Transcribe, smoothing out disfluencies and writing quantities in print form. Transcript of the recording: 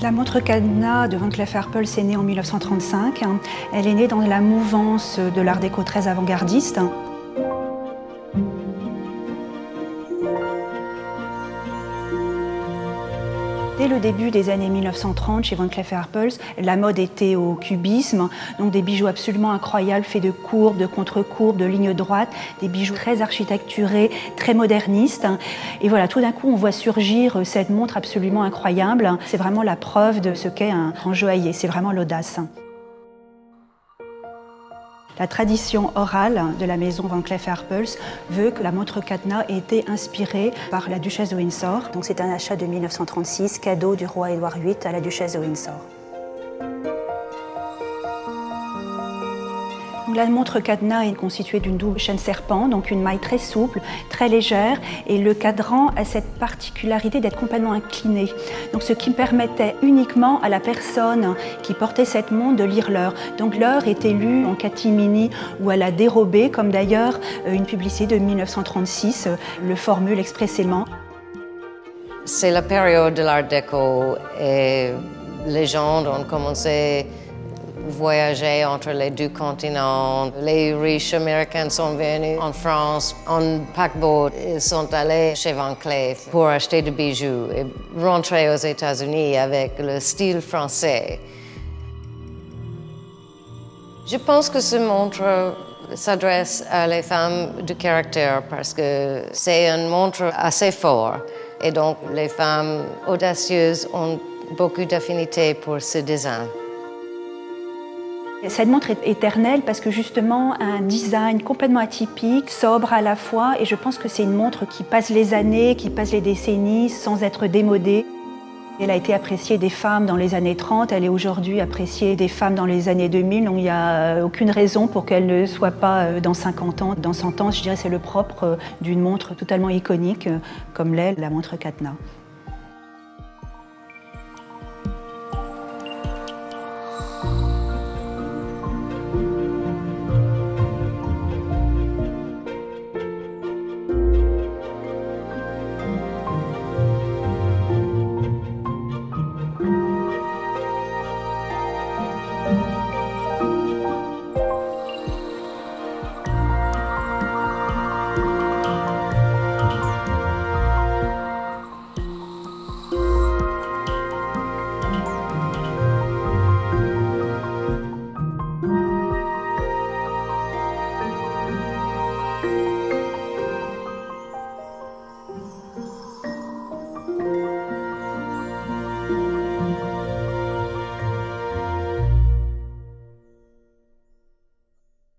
La montre cadenas de Van Cleef & Arpels est née en 1935. Elle est née dans la mouvance de l'art déco très avant-gardiste. Dès le début des années 1930, chez Van Cleef & Arpels, la mode était au cubisme, donc des bijoux absolument incroyables, faits de courbes, de contre-courbes, de lignes droites, des bijoux très architecturés, très modernistes. Et voilà, tout d'un coup, on voit surgir cette montre absolument incroyable. C'est vraiment la preuve de ce qu'est un grand joaillier, c'est vraiment l'audace. La tradition orale de la maison Van Cleef & Arpels veut que la montre cadenas ait été inspirée par la duchesse de Windsor. Donc c'est un achat de 1936, cadeau du roi Édouard VIII à la duchesse de Windsor. La montre cadenas est constituée d'une double chaîne serpent, donc une maille très souple, très légère, et le cadran a cette particularité d'être complètement incliné. Donc ce qui permettait uniquement à la personne qui portait cette montre de lire l'heure. Donc l'heure était lue en catimini ou à la dérobée, comme d'ailleurs une publicité de 1936 le formule expressément. C'est la période de l'Art déco et les gens ont commencé voyager entre les deux continents. Les riches américains sont venus en France en paquebot. Ils sont allés chez Van Cleef pour acheter des bijoux et rentrer aux États-Unis avec le style français. Je pense que ce montre s'adresse à les femmes de caractère parce que c'est une montre assez forte et donc les femmes audacieuses ont beaucoup d'affinité pour ce design. Cette montre est éternelle parce que justement un design complètement atypique, sobre à la fois, et je pense que c'est une montre qui passe les années, qui passe les décennies sans être démodée. Elle a été appréciée des femmes dans les années 30, elle est aujourd'hui appréciée des femmes dans les années 2000, donc il n'y a aucune raison pour qu'elle ne soit pas dans 50 ans. Dans 100 ans, je dirais c'est le propre d'une montre totalement iconique comme l'est la montre cadenas.